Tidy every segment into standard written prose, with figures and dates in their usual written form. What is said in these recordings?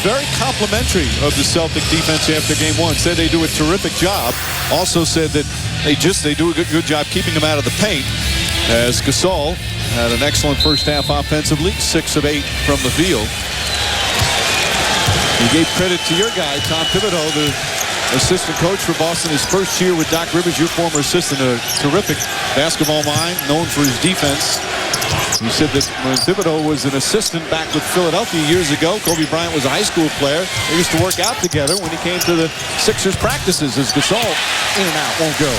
Very complimentary of the Celtic defense after game one. Said they do a terrific job. Also said that they do a good job keeping them out of the paint. As Gasol had an excellent first half offensively, 6 of 8 from the field. You gave credit to your guy, Tom Thibodeau, the assistant coach for Boston, his first year with Doc Rivers, your former assistant, a terrific basketball mind, known for his defense. You said that when Thibodeau was an assistant back with Philadelphia years ago, Kobe Bryant was a high school player. They used to work out together when he came to the Sixers practices as Gasol in and out won't go.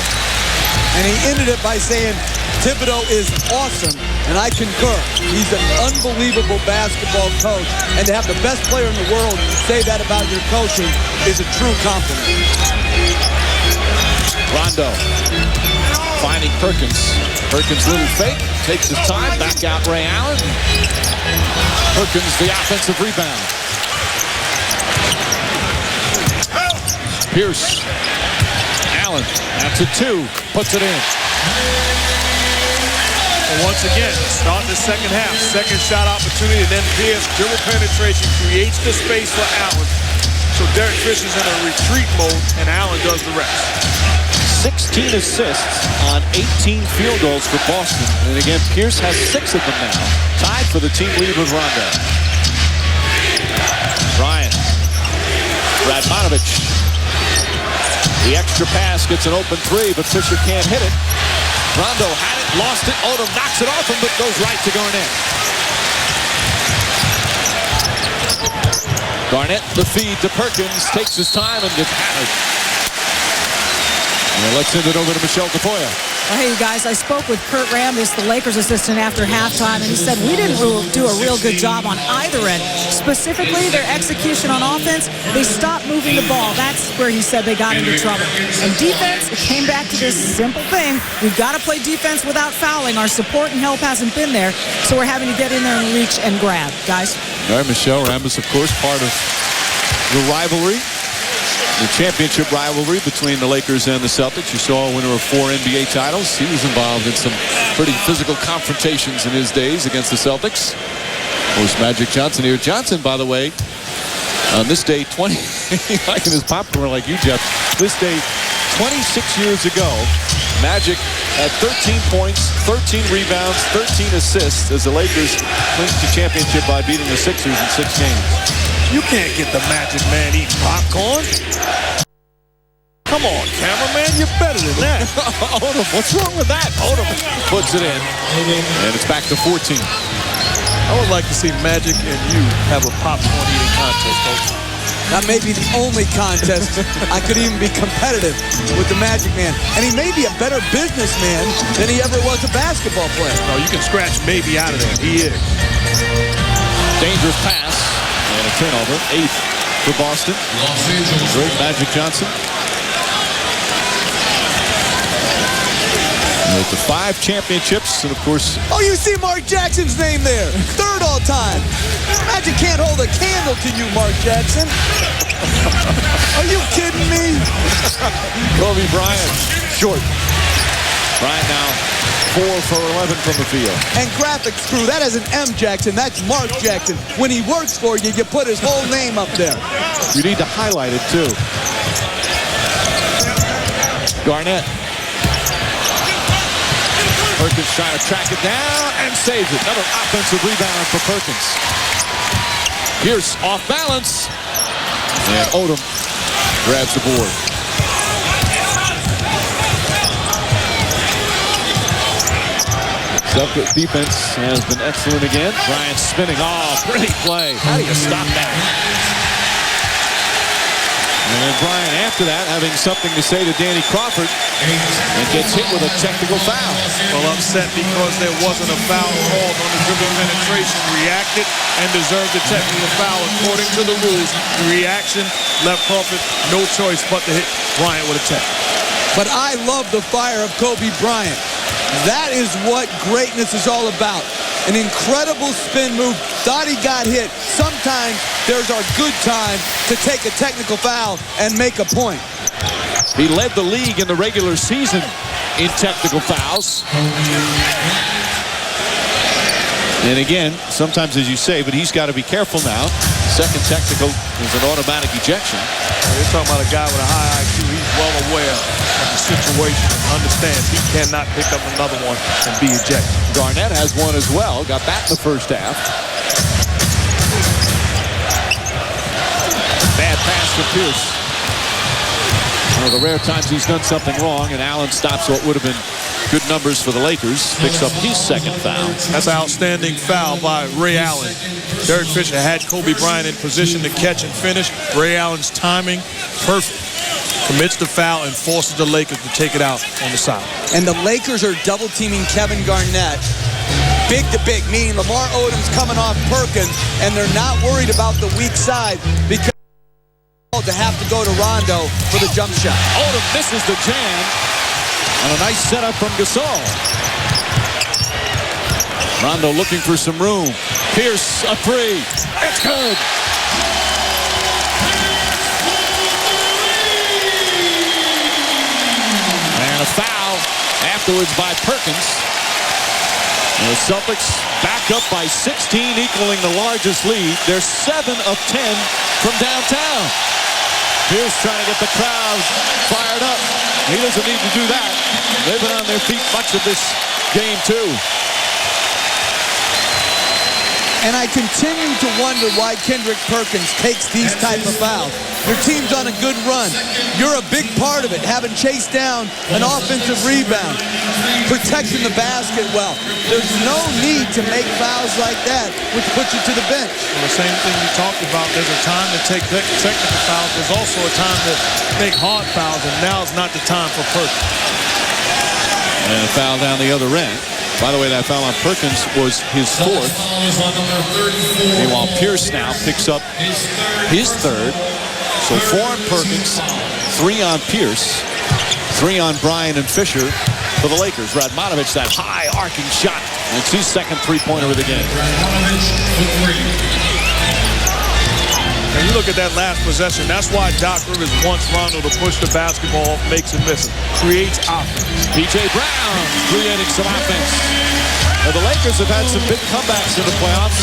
And he ended it by saying, Thibodeau is awesome, and I concur. He's an unbelievable basketball coach, and to have the best player in the world say that about your coaching is a true compliment. Rondo finding Perkins. Perkins little fake, takes his time, back out Ray Allen. Perkins the offensive rebound. Pierce. Allen, that's a 2, puts it in. And once again, start the second half. Second shot opportunity, and then Pierce, dribble penetration, creates the space for Allen. So Derek Fisher's in a retreat mode, and Allen does the rest. 16 assists on 18 field goals for Boston. And again, Pierce has 6 of them now. Tied for the team lead with Rondo. Bryant. Radmanovich. The extra pass gets an open 3, but Fisher can't hit it. Rondo had it, lost it. Odom knocks it off him, but goes right to Garnett. Garnett, the feed to Perkins, takes his time and gets hammered. And let's send it over to Michelle Tafoya. Well, hey, you guys, I spoke with Kurt Rambis, the Lakers assistant, after halftime, and he said we didn't do a real good job on either end. Specifically, their execution on offense, they stopped moving the ball. That's where he said they got into trouble. And defense, it came back to this simple thing. We've got to play defense without fouling. Our support and help hasn't been there, so we're having to get in there and reach and grab, guys. All right, Michelle Rambis, of course, part of the rivalry. The championship rivalry between the Lakers and the Celtics. You saw a winner of 4 NBA titles. He was involved in some pretty physical confrontations in his days against the Celtics. Of course, Magic Johnson here. Johnson, by the way, on this day, liking his popcorn like you, Jeff. This day, 26 years ago, Magic had 13 points, 13 rebounds, 13 assists as the Lakers clinched the championship by beating the Sixers in 6 games. You can't get the Magic Man eating popcorn. Come on, cameraman, you're better than that. Odom, what's wrong with that? Odom puts it in, and it's back to 14. I would like to see Magic and you have a popcorn eating contest, Coach. That may be the only contest I could even be competitive with the Magic Man. And he may be a better businessman than he ever was a basketball player. No, you can scratch maybe out of there. He is. Dangerous pass. And a turnover, 8th for Boston. Great Magic Johnson. With the 5 championships, and of course... Oh, you see Mark Jackson's name there. 3rd all time. Magic can't hold a candle to you, Mark Jackson. Are you kidding me? Kobe Bryant, short. Bryant now 4 for 11 from the field. And graphics crew, that isn't M. Jackson, that's Mark Jackson. When he works for you, you put his whole name up there. You need to highlight it, too. Garnett. Perkins trying to track it down and saves it. Another offensive rebound for Perkins. Pierce off balance. And Odom grabs the board. Celtics defense has been excellent again. Bryant spinning. Oh, pretty play. How do you stop that? And then Bryant, after that, having something to say to Danny Crawford, and gets hit with a technical foul. Well, upset because there wasn't a foul called on the dribble penetration. Reacted and deserved a technical foul according to the rules. The reaction left Crawford no choice but to hit Bryant with a tech. But I love the fire of Kobe Bryant. That is what greatness is all about. An incredible spin move. Thought he got hit. Sometimes there's a good time to take a technical foul and make a point. He led the league in the regular season in technical fouls. And again, sometimes as you say, but he's got to be careful now. Second technical is an automatic ejection. You're talking about a guy with a high IQ. He's well aware of the situation and understands he cannot pick up another one and be ejected. Garnett has one as well. Got that in the first half. Bad pass to Pierce. One of the rare times he's done something wrong, and Allen stops what would have been good numbers for the Lakers. Picks up his second foul. That's an outstanding foul by Ray Allen. Derek Fisher had Kobe Bryant in position to catch and finish. Ray Allen's timing, perfect. Commits the foul and forces the Lakers to take it out on the side. And the Lakers are double-teaming Kevin Garnett. Big to big, meaning Lamar Odom's coming off Perkins, and they're not worried about the weak side because to have to go to Rondo for the jump shot. Odom misses the jam. And a nice setup from Gasol. Rondo looking for some room. Pierce, a three. It's good. And a foul afterwards by Perkins. And the Celtics back up by 16, equaling the largest lead. They're 7 of 10 from downtown. Pierce trying to get the crowd fired up. He doesn't need to do that. They've been on their feet much of this game, too. And I continue to wonder why Kendrick Perkins takes these type of fouls. Your team's on a good run. You're a big part of it, having chased down an offensive rebound, protecting the basket well. There's no need to make fouls like that, which puts you to the bench. Well, the same thing you talked about. There's a time to take technical fouls. There's also a time to make hard fouls, and now's not the time for Perkins. And a foul down the other end. By the way, that foul on Perkins was his fourth. Meanwhile, Pierce now picks up his third. So 4 on Perkins, 3 on Pierce, 3 on Bryant and Fisher for the Lakers. Radmanovic, that high arcing shot. And it's his second three-pointer of the game. And you look at that last possession, that's why Doc Rivers wants Rondo to push the basketball, makes him miss it, creates offense. P.J. Brown creating some offense. Now, the Lakers have had some big comebacks in the playoffs.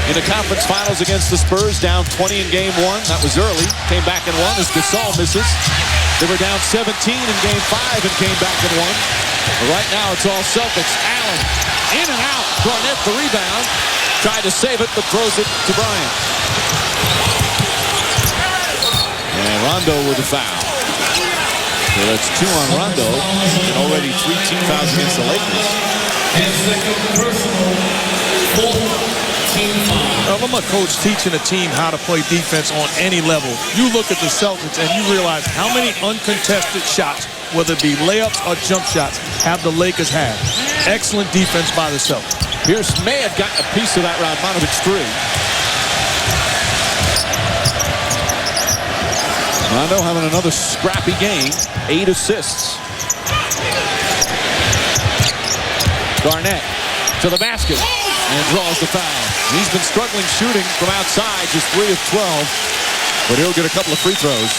In the conference finals against the Spurs, down 20 in game 1. That was early. Came back and won as Gasol misses. They were down 17 in game 5 and came back and won. But right now, it's all Celtics. Allen in and out. Garnett the rebound. Tried to save it, but throws it to Bryant. And Rondo with a foul. So that's 2 on Rondo. And already 3 team fouls against the Lakers. Now, I'm a coach teaching a team how to play defense on any level. You look at the Celtics and you realize how many uncontested shots, whether it be layups or jump shots, have the Lakers had. Excellent defense by the Celtics. Pierce may have gotten a piece of that Radmanovic three. Rondo having another scrappy game. 8 assists. Garnett to the basket and draws the foul. He's been struggling shooting from outside, just 3 of 12. But he'll get a couple of free throws.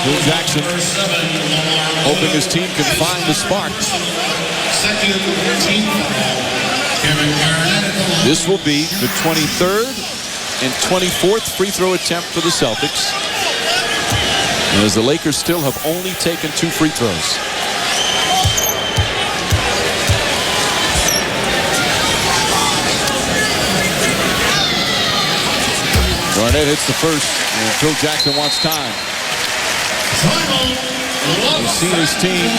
Phil Jackson hoping his team can find the spark. This will be the 23rd and 24th free throw attempt for the Celtics, as the Lakers still have only taken 2 free throws. Garnett hits the first, and Phil Jackson wants time. He's seen his team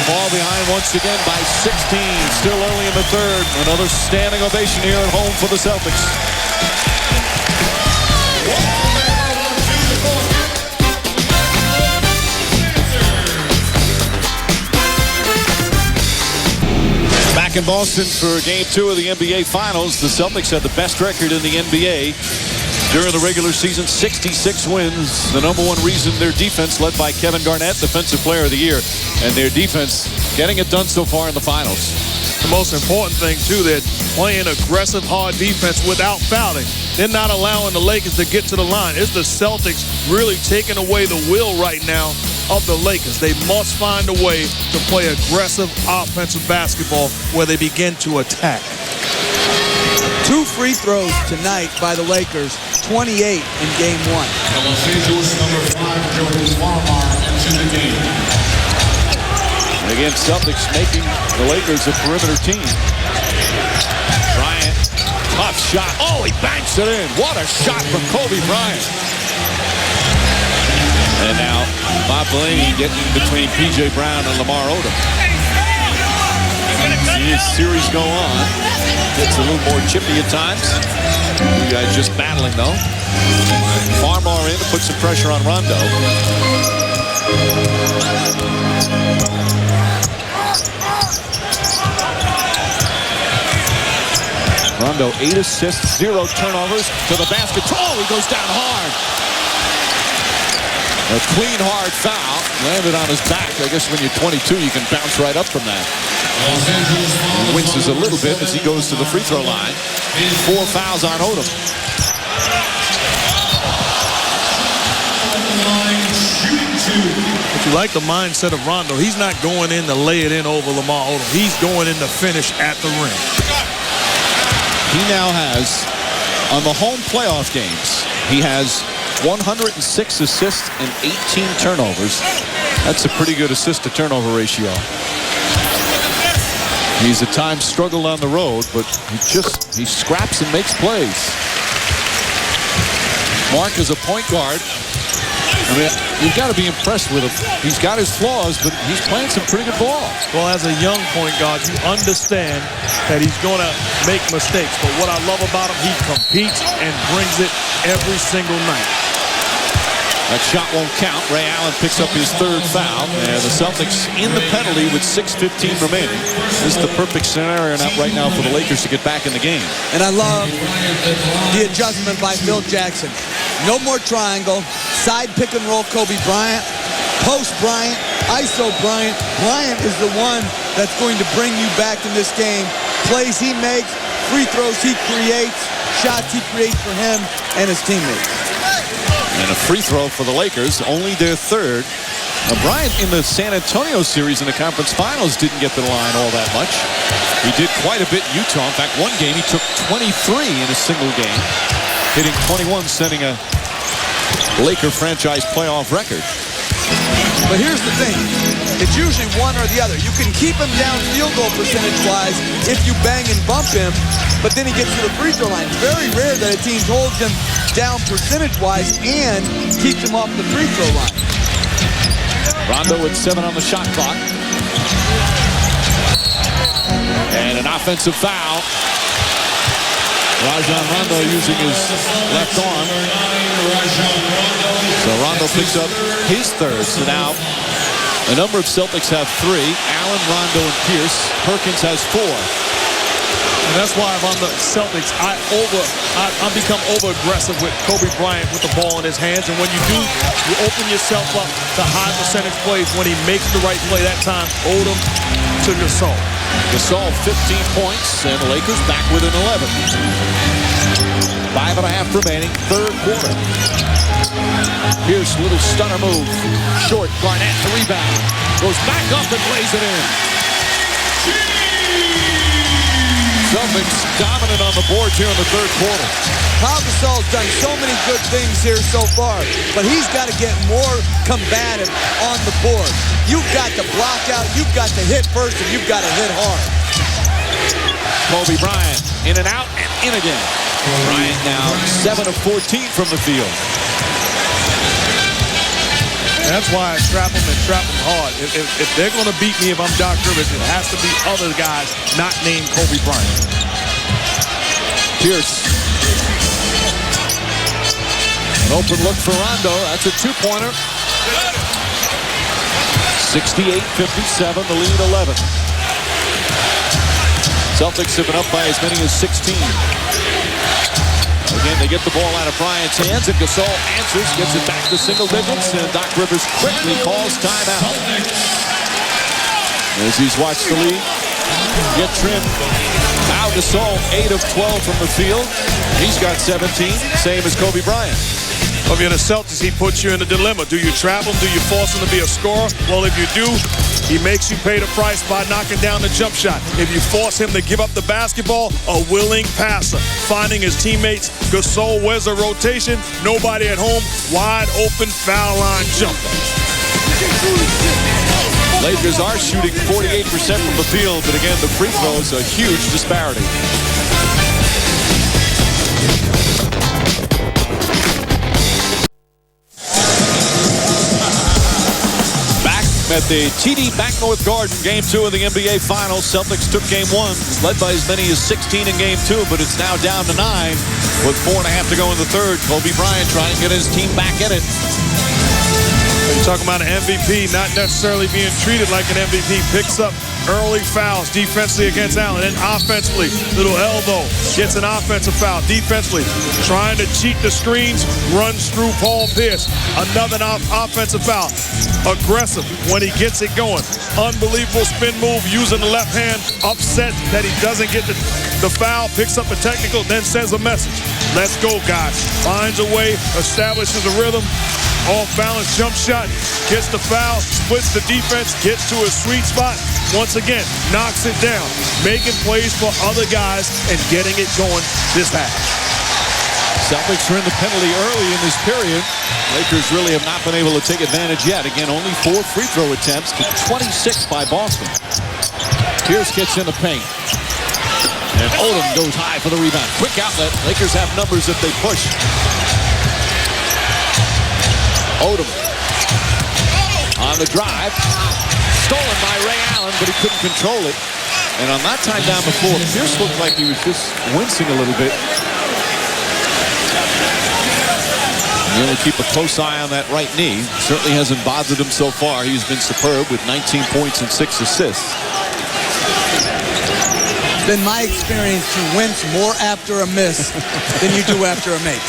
fall behind once again by 16. Still early in the third. Another standing ovation here at home for the Celtics. Back in Boston for Game 2 of the NBA Finals, the Celtics had the best record in the NBA. During the regular season, 66 wins. The number one reason, their defense, led by Kevin Garnett, Defensive Player of the Year. And their defense getting it done so far in the finals. The most important thing, too, they're playing aggressive, hard defense without fouling. They're not allowing the Lakers to get to the line. It's the Celtics really taking away the will right now of the Lakers. They must find a way to play aggressive offensive basketball where they begin to attack. 2 free throws tonight by the Lakers, 28 in game 1. Los Angeles number 5 joins Farmar into the game. And again, Celtics making the Lakers a perimeter team. Bryant, tough shot. Oh, he banks it in. What a shot from Kobe Bryant. And now Bob Delaney getting between P.J. Brown and Lamar Odom. See his series go on. Gets a little more chippy at times. You guys just battling, though. Farmar in to put some pressure on Rondo. Rondo, 8 assists, 0 turnovers to the basket. Oh, he goes down hard. A clean, hard foul. Landed on his back. I guess when you're 22, you can bounce right up from that. He winces a little bit as he goes to the free throw line. 4 fouls on Odom. If you like the mindset of Rondo, he's not going in to lay it in over Lamar Odom. He's going in to finish at the rim. He now has, on the home playoff games, he has 106 assists and 18 turnovers. That's a pretty good assist-to-turnover ratio. He's at times struggled on the road, but he scraps and makes plays. Mark is a point guard. I mean, you've got to be impressed with him. He's got his flaws, but he's playing some pretty good ball. Well, as a young point guard, you understand that he's going to make mistakes. But what I love about him, he competes and brings it every single night. That shot won't count. Ray Allen picks up his 3rd foul. And the Celtics in the penalty with 6:15 remaining. This is the perfect scenario right now for the Lakers to get back in the game. And I love the adjustment by Phil Jackson. No more triangle. Side pick and roll Kobe Bryant. Post Bryant. ISO Bryant. Bryant is the one that's going to bring you back in this game. Plays he makes. Free throws he creates. Shots he creates for him and his teammates. And a free throw for the Lakers, only their 3rd. Now, Bryant in the San Antonio series in the conference finals didn't get to the line all that much. He did quite a bit in Utah. In fact, one game he took 23 in a single game, hitting 21, setting a Laker franchise playoff record. But here's the thing. It's usually one or the other. You can keep him down field goal percentage-wise if you bang and bump him, but then he gets to the free throw line. It's very rare that a team holds him down percentage-wise and keeps him off the free throw line. Rondo with 7 on the shot clock. And an offensive foul. Rajon Rondo using his left arm. So Rondo picks up his 3rd. So now a number of Celtics have 3. Allen, Rondo, and Pierce. Perkins has 4. And that's why if I'm the Celtics, I become over-aggressive with Kobe Bryant with the ball in his hands. And when you do, you open yourself up to high percentage plays. When he makes the right play that time, Odom to Gasol. Gasol 15 points, and the Lakers back within 11. 5.5 remaining, 3rd quarter. Pierce, little stunner move. Short, Garnett, the rebound. Goes back up and lays it in. Celtics dominant on the boards here in the 3rd quarter. Pau Gasol's done so many good things here so far, but he's got to get more combative on the board. You've got to block out, you've got to hit first, and you've got to hit hard. Kobe Bryant in and out and in again. Bryant now 7 of 14 from the field. That's why I trap them and trap them hard. If they're going to beat me, if I'm Doc Rivers, it has to be other guys not named Kobe Bryant. Pierce. An open look for Rondo. That's a 2-pointer. 68-57, the lead 11. Celtics have been up by as many as 16. Again, they get the ball out of Bryant's hands, and Gasol answers, gets it back to single digits, and Doc Rivers quickly calls timeout. As he's watched the lead get trimmed. Now Gasol, 8 of 12 from the field. He's got 17, same as Kobe Bryant. If you're the Celtics, he puts you in a dilemma. Do you trap him? Do you force him to be a scorer? Well, if you do, he makes you pay the price by knocking down the jump shot. If you force him to give up the basketball, a willing passer. Finding his teammates. Gasol, where's the rotation? Nobody at home. Wide open foul line jumper. Lakers are shooting 48% from the field, but again, the free throws a huge disparity. Back at the TD Bank North Garden, Game 2 of the NBA Finals. Celtics took Game 1, led by as many as 16 in Game 2, but it's now down to 9 with 4.5 to go in the third. Kobe Bryant trying to get his team back in it. You're talking about an MVP not necessarily being treated like an MVP. Picks up early fouls defensively against Allen. And offensively, little elbow. Gets an offensive foul. Defensively, trying to cheat the screens. Runs through Paul Pierce. Another offensive foul. Aggressive when he gets it going. Unbelievable spin move using the left hand. Upset that he doesn't get the foul. Picks up a technical, then sends a message. Let's go, guys. Finds a way, establishes a rhythm. Off-balance jump shot, gets the foul, splits the defense, gets to a sweet spot. Once again, knocks it down, making plays for other guys and getting it going this half. Celtics are in the penalty early in this period. Lakers really have not been able to take advantage yet. Again, only 4 free throw attempts to 26 by Boston. Pierce gets in the paint. And Odom goes high for the rebound. Quick outlet. Lakers have numbers if they push. Odom on the drive. Stolen by Ray Allen, but he couldn't control it. And on that time down before, Pierce looked like he was just wincing a little bit. You will keep a close eye on that right knee. Certainly hasn't bothered him so far. He's been superb with 19 points and 6 assists. It's been my experience to wince more after a miss than you do after a make.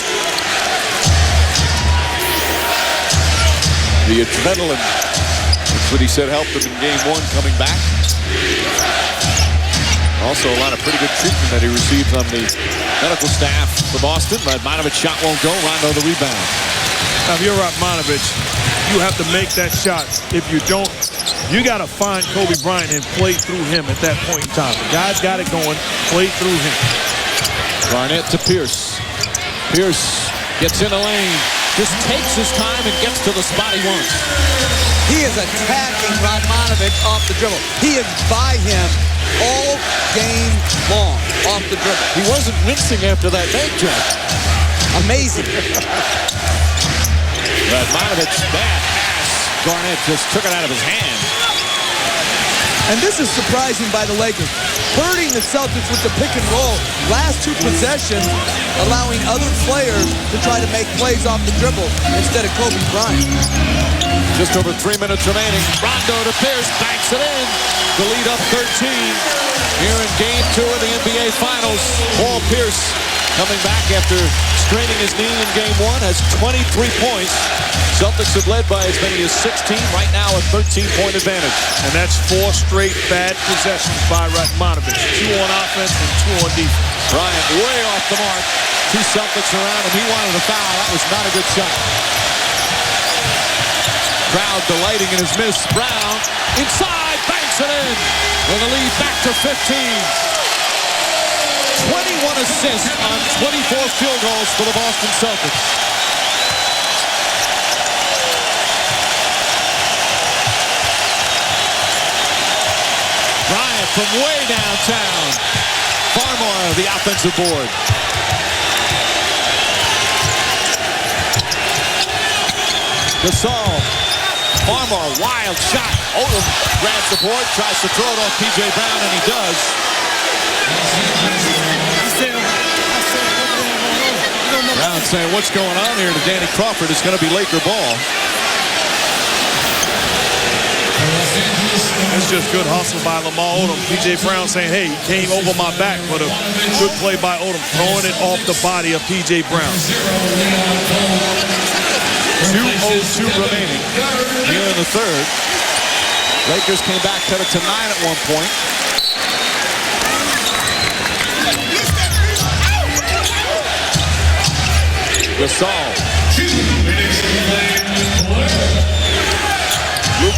The adrenaline, that's what he said helped him in Game 1 coming back. Also a lot of pretty good treatment that he received from the medical staff for Boston. Radmanovic shot won't go. Rondo the rebound. Now, if you're Radmanovic, you have to make that shot. If you don't, you got to find Kobe Bryant and play through him at that point in time. The guy's got it going. Play through him. Garnett to Pierce. Pierce gets in the lane. Just takes his time and gets to the spot he wants. He is attacking Radmanovic off the dribble. He is by him all game long off the dribble. He wasn't wincing after that bank jump. Amazing. Radmanovic's bad pass. Garnett just took it out of his hand. And this is surprising by the Lakers. Hurting the Celtics with the pick and roll. Last 2 possessions, allowing other players to try to make plays off the dribble instead of Kobe Bryant. Just over 3 minutes remaining. Rondo to Pierce, banks it in. The lead up 13. Here in Game 2 of the NBA Finals. Paul Pierce coming back after straining his knee in Game 1 has 23 points. Celtics have led by as many as 16. Right now a 13-point advantage. And that's 4 straight bad possessions by Radmanovic. 2 on offense and 2 on defense. Bryant way off the mark. 2 Celtics around him. He wanted a foul. That was not a good shot. Crowd delighting in his miss. Brown inside, banks it in. With the lead back to 15. 21 assists on 24 field goals for the Boston Celtics. Bryant from way downtown. Farmar, the offensive board. Gasol. Farmar, wild shot. Odom grabs the board, tries to throw it off P.J. Brown, and he does. Brown saying, what's going on here to Danny Crawford? It's going to be Laker ball. It's just good hustle by Lamar Odom. P.J. Brown saying, hey, he came over my back, but a good play by Odom, throwing it off the body of P.J. Brown. 2:02 remaining here in the third. Lakers came back, cut it to 9 at one point. Gasol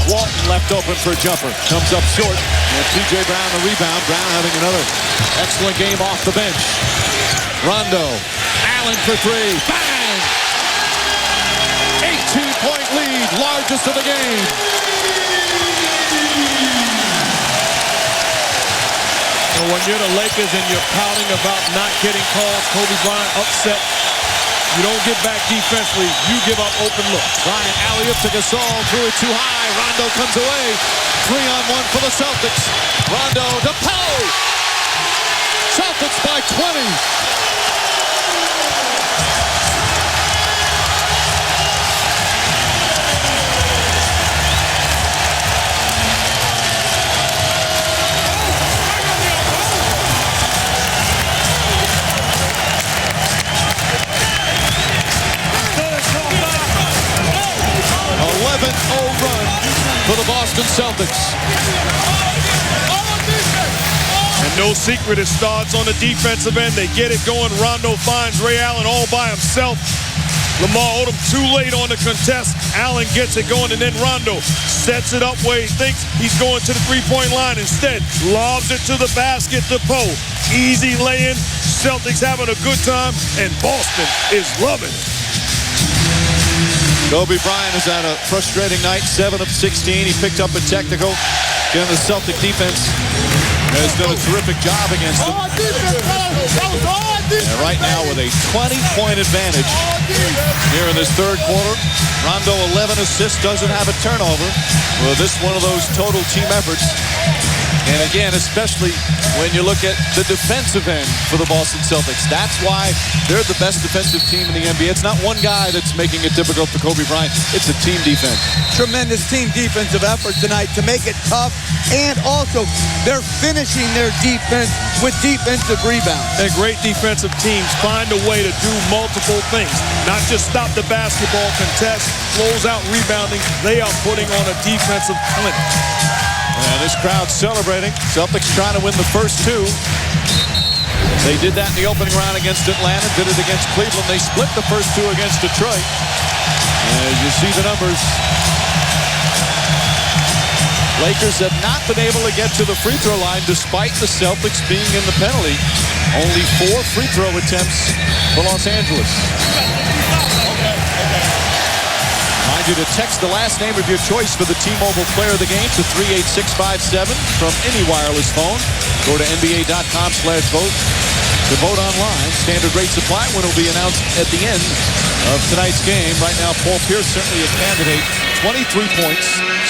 Walton left open for a jumper. Comes up short. And P.J. Brown the rebound. Brown having another excellent game off the bench. Rondo. Allen for three. Bang! 18-point lead. Largest of the game. And when you're the Lakers and you're pouting about not getting calls, Kobe Bryant upset. You don't get back defensively. You give up open looks. Bryant alley-up to Gasol. Threw it too high. Rondo comes away. 3-on-1 for the Celtics. Rondo to Poe. Celtics by 20. 11-0 run for the Boston Celtics. And no secret, it starts on the defensive end. They get it going. Rondo finds Ray Allen all by himself. Lamar Odom too late on the contest. Allen gets it going, and then Rondo sets it up where he thinks he's going to the three-point line. Instead, lobs it to the basket to Poe. Easy lay-in. Celtics having a good time, and Boston is loving it. Kobe Bryant has had a frustrating night, 7 of 16. He picked up a technical. Again, the Celtic defense has done a terrific job against them. And right now with a 20-point advantage here in this third quarter. Rondo 11 assists, doesn't have a turnover. Well, this is one of those total team efforts. And again, especially when you look at the defensive end for the Boston Celtics. That's why they're the best defensive team in the NBA. It's not one guy that's making it difficult for Kobe Bryant. It's a team defense. Tremendous team defensive effort tonight to make it tough. And also, they're finishing their defense with defensive rebounds. And great defensive teams find a way to do multiple things. Not just stop the basketball, contest, close out rebounding. They are putting on a defensive clinic. And this crowd celebrating. Celtics trying to win the first two. They did that in the opening round against Atlanta, did it against Cleveland. They split the first two against Detroit. As you see the numbers, Lakers have not been able to get to the free throw line despite the Celtics being in the penalty. Only 4 free throw attempts for Los Angeles. Mind you to text the last name of your choice for the T-Mobile Player of the Game to 38657 from any wireless phone. Go to NBA.com/vote to vote online. Standard rate supply when it will be announced at the end of tonight's game. Right now, Paul Pierce certainly a candidate. 23 points,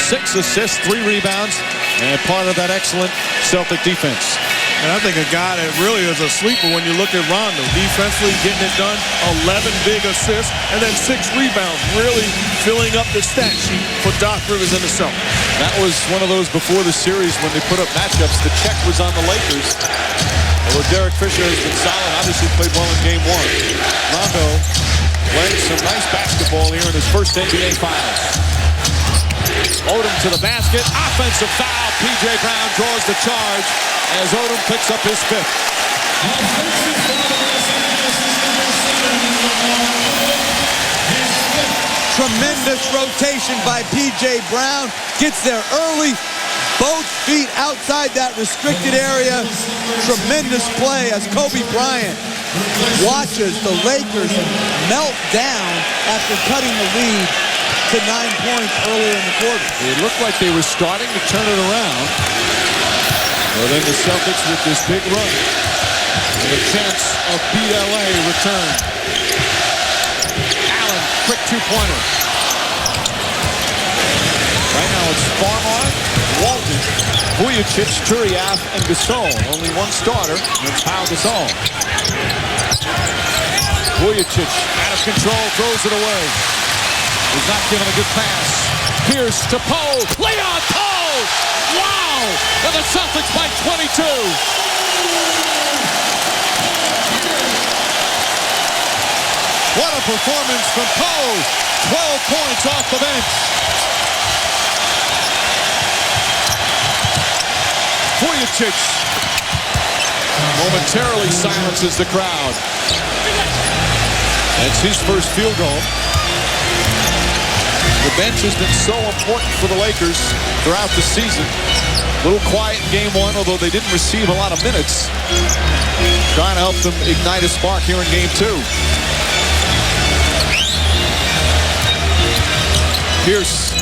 6 assists, 3 rebounds, and part of that excellent Celtic defense. And I think a guy that really is a sleeper when you look at Rondo. Defensively getting it done, 11 big assists, and then 6 rebounds. Really filling up the stat sheet for Doc Rivers and the Celtics. That was one of those before the series when they put up matchups. The check was on the Lakers. Although Derek Fisher has been solid, obviously played well in game 1. Rondo playing some nice basketball here in his first NBA Finals. Odom to the basket. Offensive foul. P.J. Brown draws the charge as Odom picks up his 5th. Tremendous rotation by P.J. Brown. Gets there early. Both feet outside that restricted area. Tremendous play as Kobe Bryant watches the Lakers melt down after cutting the lead to 9 points earlier in the quarter. It looked like they were starting to turn it around. Well, then the Celtics with this big run. And a chance of BLA return. Allen, quick 2-pointer. Right now it's Farmar, Walton, Vujicic, Turiaf, and Gasol. Only one starter, and it's Pau Gasol. Vujicic out of control, throws it away. He's not giving a good pass. Pierce to Poe. Leon Poe! Wow! And the Celtics by 22. What a performance from Poe. 12 points off the bench. Vujicic momentarily silences the crowd. That's his first field goal. The bench has been so important for the Lakers throughout the season. A little quiet in game one, although they didn't receive a lot of minutes. Trying to help them ignite a spark here in game two. Pierce,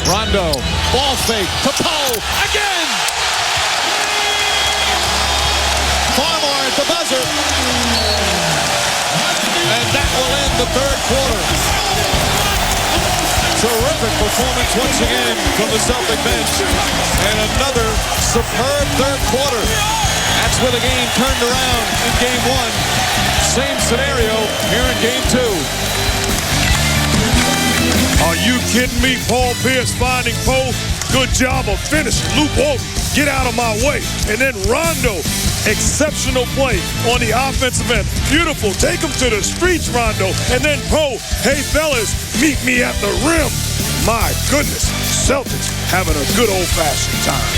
Rondo, ball fake to Poe again. Farmar at the buzzer. And that will end the third quarter. Terrific performance once again from the Celtic bench. And another superb third quarter. That's where the game turned around in game one. Same scenario here in game two. Are you kidding me? Paul Pierce finding Poe. Good job of finishing. Luke Walton, get out of my way. And then Rondo, exceptional play on the offensive end. Beautiful. Take him to the streets, Rondo. And then Poe, hey, fellas, meet me at the rim. My goodness, Celtics having a good old-fashioned time.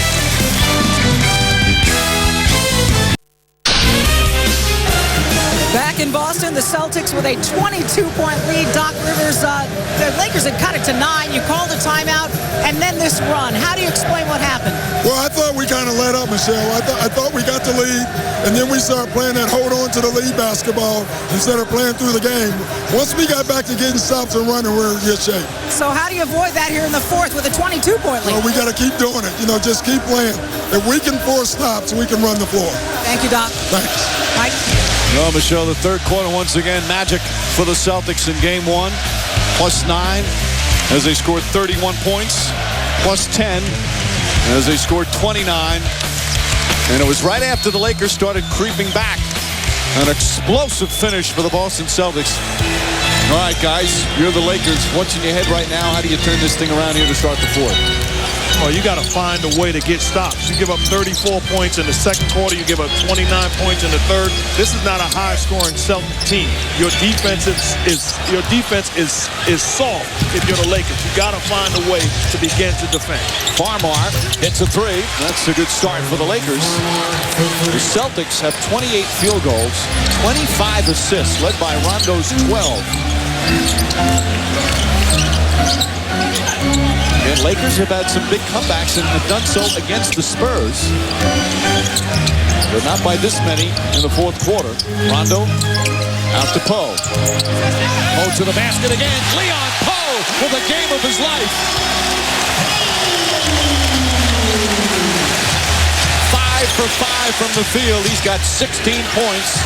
Back in Boston, the Celtics with a 22-point lead. Doc Rivers, the Lakers had cut it to 9. You called a timeout, and then this run. How do you explain what happened? Well, I thought we kind of let up, Michelle. I thought we got the lead, and then we started playing that hold on to the lead basketball instead of playing through the game. Once we got back to getting stops and running, we're in good shape. So how do you avoid that here in the fourth with a 22-point lead? Well, we got to keep doing it. Just keep playing. If we can force stops, we can run the floor. Thank you, Doc. Thanks. Mike? Well, Michelle, the third quarter once again, magic for the Celtics in game one. +9 as they scored 31 points. +10 as they scored 29. And it was right after the Lakers started creeping back. An explosive finish for the Boston Celtics. All right, guys, you're the Lakers. What's in your head right now? How do you turn this thing around here to start the fourth? Oh, you got to find a way to get stops. You give up 34 points in the second quarter. You give up 29 points in the third. This is not a high-scoring Celtic team. Your defense is soft if you're the Lakers. You got to find a way to begin to defend. Farmar hits a three. That's a good start for the Lakers. The Celtics have 28 field goals, 25 assists, led by Rondo's 12. And Lakers have had some big comebacks and have done so against the Spurs. But not by this many in the fourth quarter. Rondo out to Poe. Poe to the basket again. Leon Poe with a game of his life. 5 for 5 from the field. He's got 16 points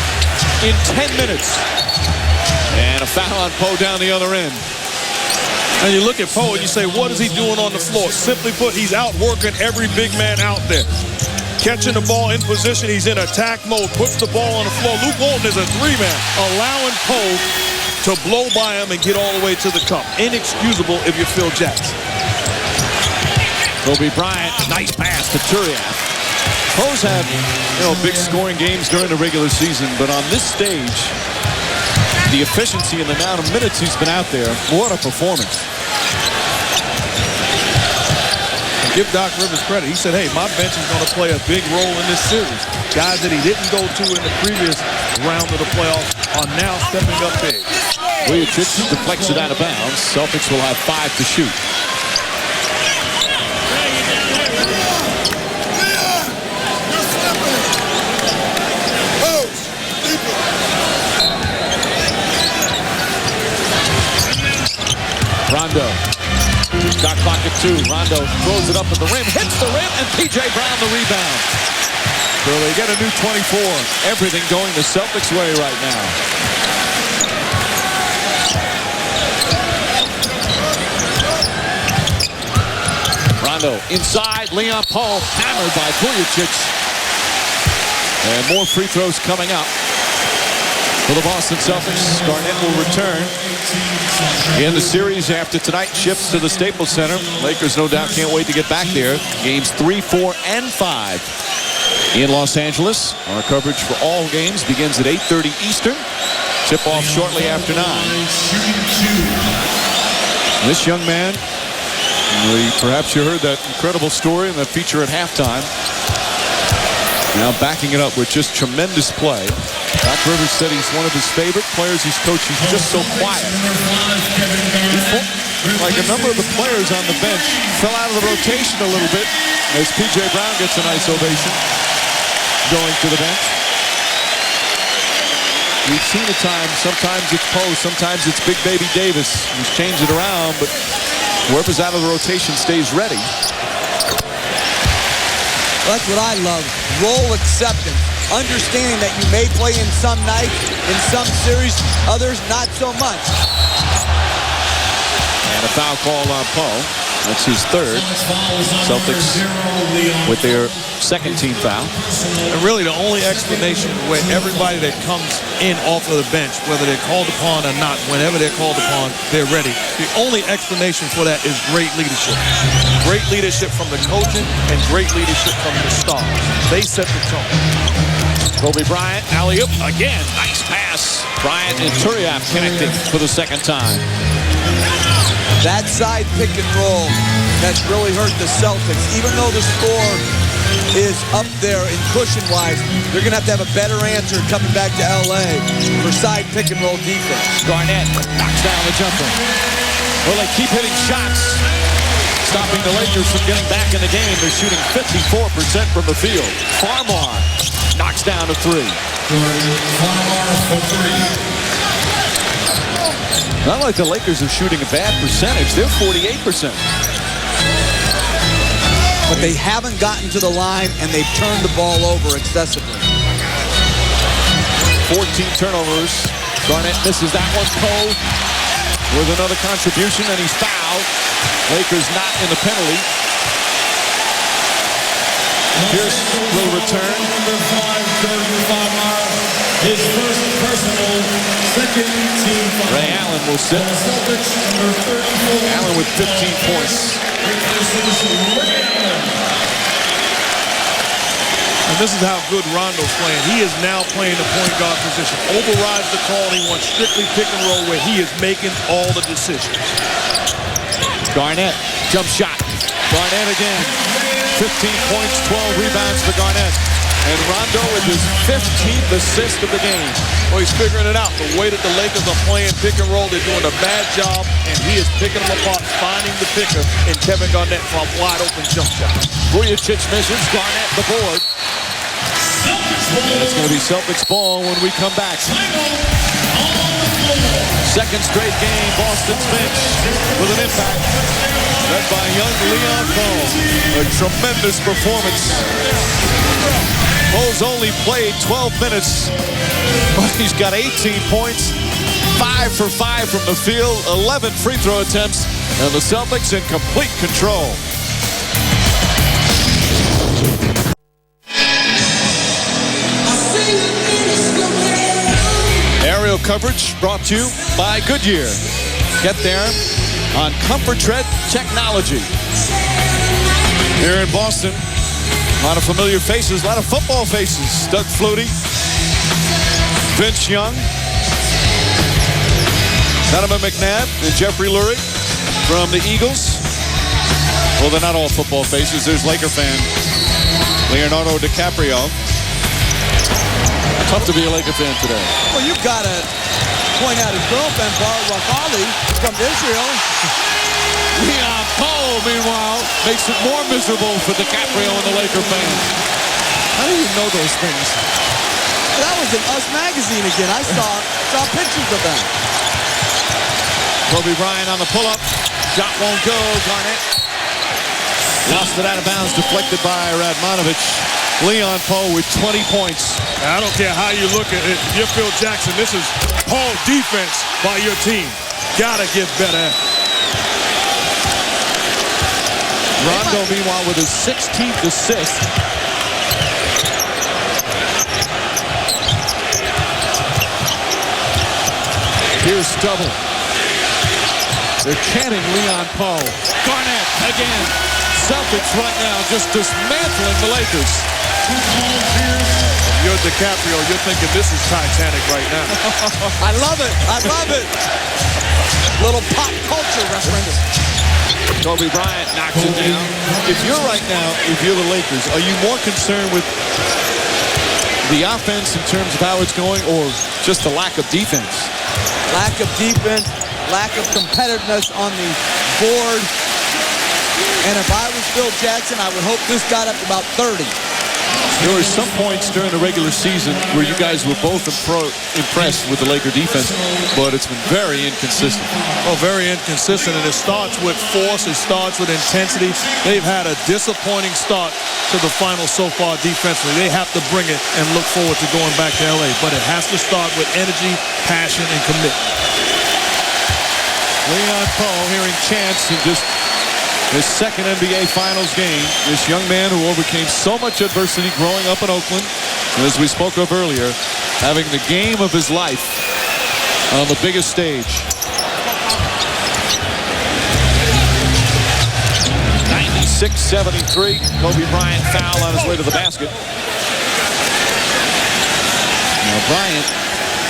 in 10 minutes. And a foul on Poe down the other end. And you look at Poe and you say, what is he doing on the floor? Simply put, he's outworking every big man out there. Catching the ball in position, he's in attack mode, puts the ball on the floor. Luke Walton is a three-man, allowing Poe to blow by him and get all the way to the cup. Inexcusable if you're Phil Jackson. Kobe Bryant, nice pass to Turiaf. Poe's had, big scoring games during the regular season, but on this stage, the efficiency and the amount of minutes he's been out there, what a performance. Give Doc Rivers credit. He said, hey, my bench is going to play a big role in this series. Guys that he didn't go to in the previous round of the playoffs are now stepping up big. Vujacic deflects it out of bounds. Celtics will have 5 to shoot. Rondo. Shot clock at 2. Rondo throws it up at the rim, hits the rim, and P.J. Brown the rebound. So they get a new 24. Everything going the Celtics' way right now. Rondo inside. Leon Poe hammered by Vujacic. And more free throws coming up for the Boston Celtics. Garnett will return in the series after tonight shifts to the Staples Center. Lakers no doubt can't wait to get back there. Games 3, 4, and 5 in Los Angeles. Our coverage for all games begins at 8:30 Eastern. Tip off shortly after 9. This young man, perhaps you heard that incredible story and that feature at halftime. Now backing it up with just tremendous play. Doc Rivers said he's one of his favorite players he's coached. He's just so quiet. like a number of the players on the bench fell out of the rotation a little bit as P.J. Brown gets a nice ovation going to the bench. We've seen at times, sometimes it's Poe, sometimes it's Big Baby Davis. He's changed it around, but whoever's out of the rotation stays ready. That's what I love, role acceptance. Understanding that you may play in some nights, in some series, others not so much. And a foul call on Poe. That's his third. Celtics with their second team foul. And really the only explanation where everybody that comes in off of the bench, whether they're called upon or not, whenever they're called upon, they're ready. The only explanation for that is great leadership. Great leadership from the coaching and great leadership from the stars. They set the tone. Kobe Bryant, alley-oop again. Nice pass. Bryant and Turiaf connecting for the second time. That side pick and roll has really hurt the Celtics. Even though the score is up there in cushion-wise, they're going to have a better answer coming back to L.A. for side pick and roll defense. Garnett knocks down the jumper. Well, they keep hitting shots, stopping the Lakers from getting back in the game. They're shooting 54% from the field. Farmar knocks down a three. Farmar for three. Not like the Lakers are shooting a bad percentage. They're 48%. But they haven't gotten to the line, and they've turned the ball over excessively. 14 turnovers. Garnett misses that one. Poe with another contribution, and he's fouled. Lakers not in the penalty. Pierce will return. Number 5, Jordan Farmar. His first personal, second team foul. Ray Allen will sit. Celtics, number 34. Allen with 15 points. And this is how good Rondo's playing. He is now playing the point guard position. Overrides the call, and he wants strictly pick and roll where he is making all the decisions. Garnett, jump shot. Garnett again. 15 points, 12 rebounds for Garnett. And Rondo with his 15th assist of the game. Well, he's figuring it out. The way that the Lakers are playing pick and roll, they're doing a bad job, and he is picking them apart, finding the picker in Kevin Garnett for a wide open jump shot. Vujacic misses. Garnett the board. And it's going to be Celtics ball when we come back. Second straight game, Boston's bench with an impact. Led by young Leon Poe. A tremendous performance. Poe's only played 12 minutes, but he's got 18 points, 5 for 5 from the field, 11 free throw attempts, and the Celtics in complete control. Aerial coverage brought to you by Goodyear. Get there on Comfort Tread Technology. Here in Boston, a lot of familiar faces, a lot of football faces. Doug Flutie, Vince Young, Donovan McNabb, and Jeffrey Lurie from the Eagles. Well, they're not all football faces. There's Laker fan Leonardo DiCaprio. Tough to be a Laker fan today. Well, you've got to point out his girlfriend, Barbara Rafali, from Israel. Leon Poe, meanwhile, makes it more miserable for DiCaprio and the Laker fans. How do you know those things? That was in Us Magazine again. I saw pictures of that. Kobe Bryant on the pull-up. Shot won't go. Garnett lost it out of bounds, deflected by Radmanovich. Leon Poe with 20 points. I don't care how you look at it. If you're Phil Jackson, this is Paul defense by your team. Gotta get better. Rondo, meanwhile, with his 16th assist. Here's double. They're chanting Leon Poe. Garnett again. Celtics right now just dismantling the Lakers. You're DiCaprio, you're thinking this is Titanic right now. I love it. I love it. Little pop culture reference. Kobe Bryant knocks it down. If you're the Lakers, are you more concerned with the offense in terms of how it's going, or just the lack of defense? Lack of defense, lack of competitiveness on the board. And if I was Phil Jackson, I would hope this got up to about 30. There were some points during the regular season where you guys were both impressed with the Laker defense, but it's been very inconsistent. Oh, very inconsistent, and it starts with force. It starts with intensity. They've had a disappointing start to the final so far defensively. They have to bring it and look forward to going back to L.A., but it has to start with energy, passion, and commitment. Leon Poe hearing chants in just his second NBA Finals game. This young man who overcame so much adversity growing up in Oakland, and as we spoke of earlier, having the game of his life on the biggest stage. 96-73. Kobe Bryant foul on his way to the basket. Now Bryant,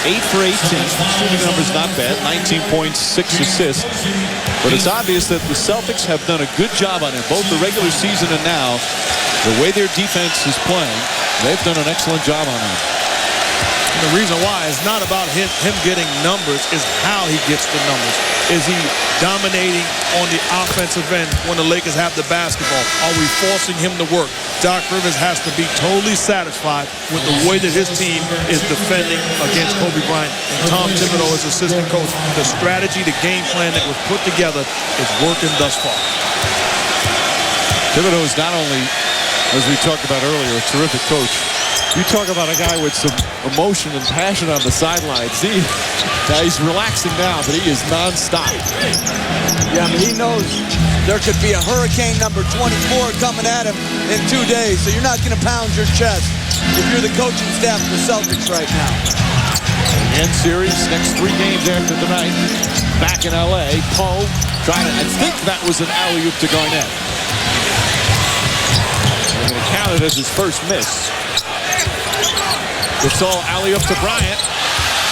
8 for 18. Shooting numbers not bad. 19 points, 6 assists. But it's obvious that the Celtics have done a good job on him, both the regular season and now. The way their defense is playing, they've done an excellent job on him. And the reason why is not about him getting numbers, is how he gets the numbers. Is he dominating on the offensive end when the Lakers have the basketball? Are we forcing him to work? Doc Rivers has to be totally satisfied with the way that his team is defending against Kobe Bryant. And Tom Thibodeau, as assistant coach, the strategy, the game plan that was put together is working thus far. Thibodeau is not only, as we talked about earlier, a terrific coach. You talk about a guy with some emotion and passion on the sidelines. He's relaxing now, but he is nonstop. Yeah, but he knows there could be a hurricane number 24 coming at him in 2 days, so you're not going to pound your chest if you're the coaching staff of the Celtics right now. Again, series, next 3 games after tonight. Back in L.A., Poe trying to, I think that was an alley-oop to Garnett. They're going to count it as his first miss. It's all alley-up to Bryant.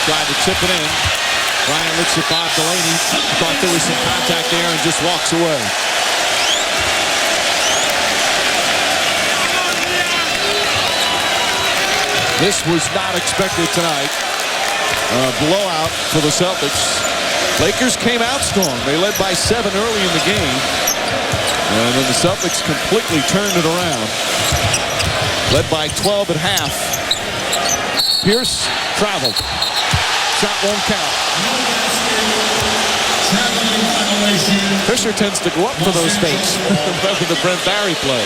Tried to tip it in. Bryant looks at Bob Delaney. Thought there was some contact there and just walks away. This was not expected tonight. A blowout for the Celtics. Lakers came out strong. They led by 7 early in the game. And then the Celtics completely turned it around. Led by 12 at half. Pierce traveled. Shot won't count. Fisher tends to go up for those fakes. Remember the Brent Barry play.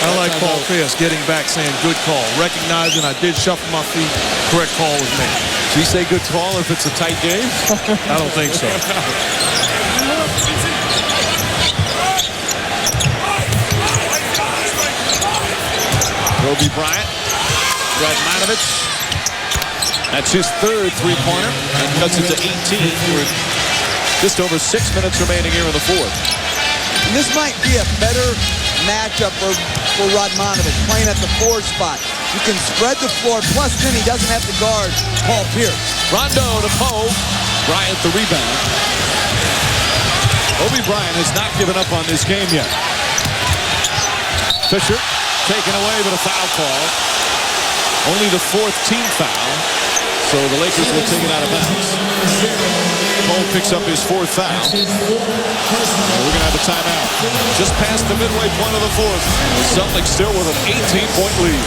I like Paul Pierce getting back saying good call. Recognizing I did shuffle my feet. Correct call was made. Do you say good call if it's a tight game? I don't think so. Kobe Bryant. Radmanovich. That's his third three-pointer and cuts it to 18 with just over 6 minutes remaining here in the fourth. And this might be a better matchup for Radmanovich, playing at the 4 spot. You can spread the floor, plus then he doesn't have to guard Paul Pierce. Rondo to Poe. Bryant the rebound. Kobe Bryant has not given up on this game yet. Fisher taken away with a foul call. Only the 4th team foul. So the Lakers will take it out of bounds. Cole picks up his 4th foul. We're going to have a timeout. Just past the midway point of the 4th. The Celtics still with an 18-point lead.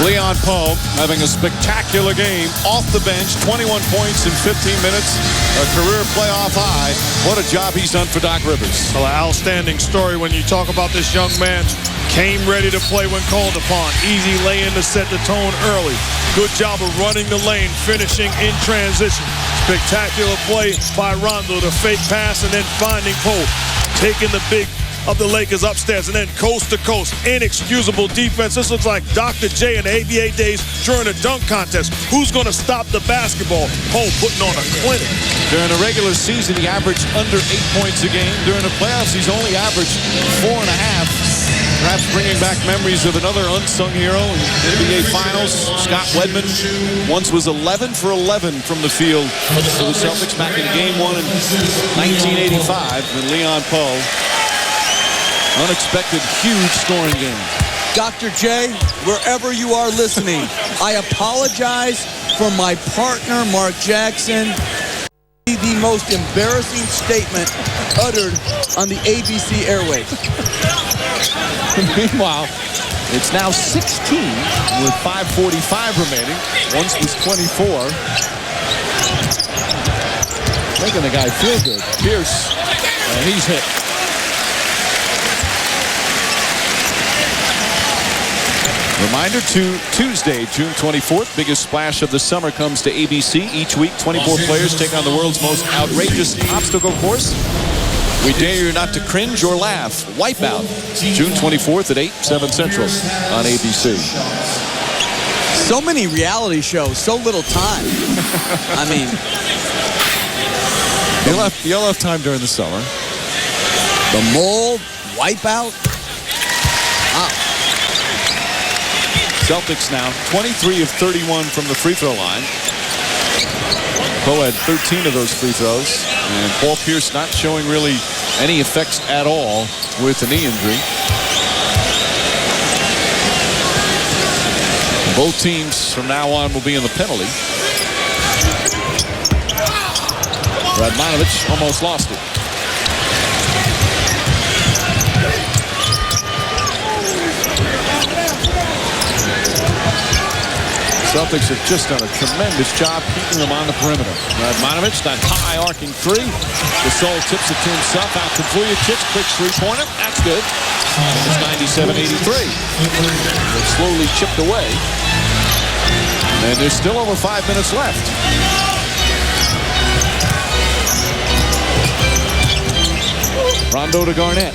Leon Poe having a spectacular game off the bench, 21 points in 15 minutes, a career playoff high. What a job he's done for Doc Rivers. Well, an outstanding story when you talk about this young man. Came ready to play when called upon. Easy lay-in to set the tone early. Good job of running the lane, finishing in transition. Spectacular play by Rondo, the fake pass, and then finding Poe. Taking the big of the Lakers upstairs, and then coast to coast. Inexcusable defense. This looks like Dr. J in the ABA days during a dunk contest. Who's going to stop the basketball? Poe putting on a clinic. During a regular season, he averaged under 8 points a game. During the playoffs, he's only averaged 4.5. Perhaps bringing back memories of another unsung hero in the NBA Finals, Scott Wedman. Once was 11 for 11 from the field for the Celtics back in Game 1 in 1985 when Leon Poe Unexpected, huge scoring game. Dr. J, wherever you are listening, I apologize for my partner, Mark Jackson. The most embarrassing statement uttered on the ABC airwaves. Meanwhile, it's now 16 with 5:45 remaining. Once was 24. Making the guy feel good. Pierce, and he's hit. Reminder to Tuesday, June 24th. Biggest splash of the summer comes to ABC. Each week, 24 players take on the world's most outrageous obstacle course. We dare you not to cringe or laugh. Wipeout, June 24th at 8, 7 Central on ABC. So many reality shows, so little time. I mean, You'll have time during the summer. the Mole, Wipeout. Wow. Celtics now 23 of 31 from the free throw line. Poe had 13 of those free throws. And Paul Pierce not showing really any effects at all with a knee injury. Both teams from now on will be in the penalty. Radmanovich almost lost it. Celtics have just done a tremendous job keeping them on the perimeter. Radmanovich, that high arcing three. Gasol tips it to himself out to Vujacic. Quick three-pointer. That's good. It's 97-83. They've slowly chipped away. And there's still over 5 minutes left. Rondo to Garnett.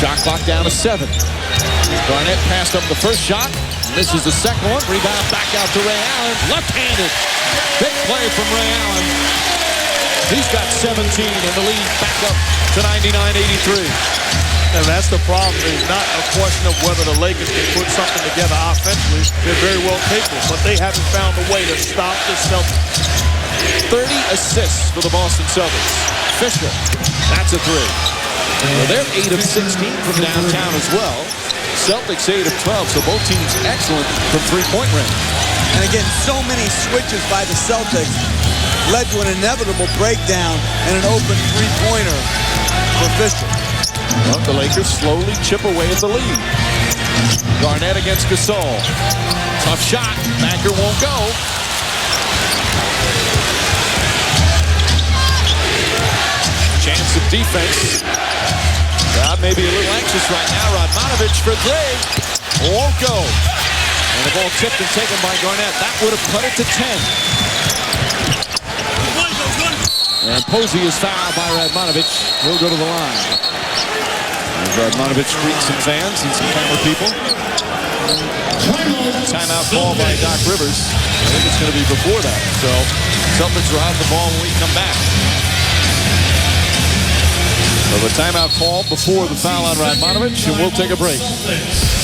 Shot clock down to 7. Garnett passed up the first shot. Misses the second one. Rebound back out to Ray Allen. Left-handed. Big play from Ray Allen. He's got 17 and the lead back up to 99-83. And that's the problem. It's not a question of whether the Lakers can put something together offensively. They're very well capable, but they haven't found a way to stop the Celtics. 30 assists for the Boston Celtics. Fisher, that's a three. Well, they're 8 of 16 from downtown as well. Celtics 8 of 12, so both teams excellent from three-point range. And again, so many switches by the Celtics led to an inevitable breakdown and an open three-pointer for Fisher. Well, the Lakers slowly chip away at the lead. Garnett against Gasol. Tough shot. Banker won't go. Chance of defense. God may be a little anxious right now. Radmanovich for three. Won't go. And the ball tipped and taken by Garnett. That would have cut it to 10. And Posey is fouled by Radmanovich. He'll go to the line. As Radmanovich greets some fans and some camera people. Timeout call by Doc Rivers. I think it's going to be before that. So Celtics will have the ball when we come back. So the timeout call before the foul on Radmanovich, and we'll take a break.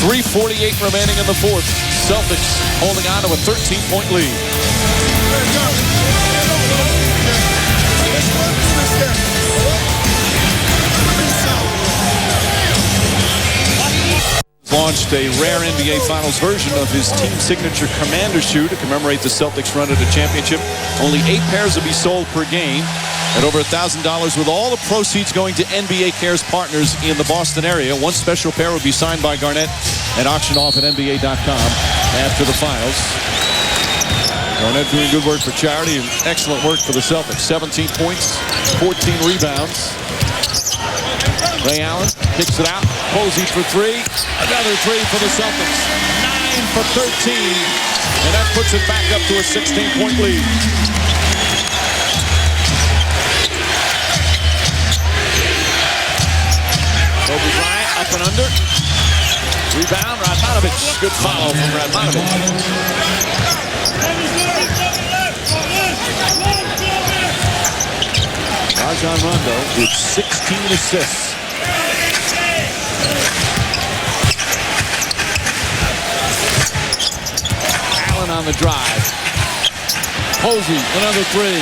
3:48 remaining in the fourth. Celtics holding on to a 13-point lead. Launched a rare NBA Finals version of his team signature Commander shoe to commemorate the Celtics run at a championship. Only 8 pairs will be sold per game at over $1,000, with all the proceeds going to NBA Cares partners in the Boston area. One special pair will be signed by Garnett and auctioned off at NBA.com after the finals. Garnett doing good work for charity and excellent work for the Celtics. 17 points, 14 rebounds. Ray Allen kicks it out. Posey for three. Another three for the Celtics. 9 for 13. And that puts it back up to a 16-point lead. Kobe Bryant up and under. Rebound, Radmanovich. Good follow from Radmanovich. Rajon Rondo with 16 assists. Allen on the drive. Posey, another three.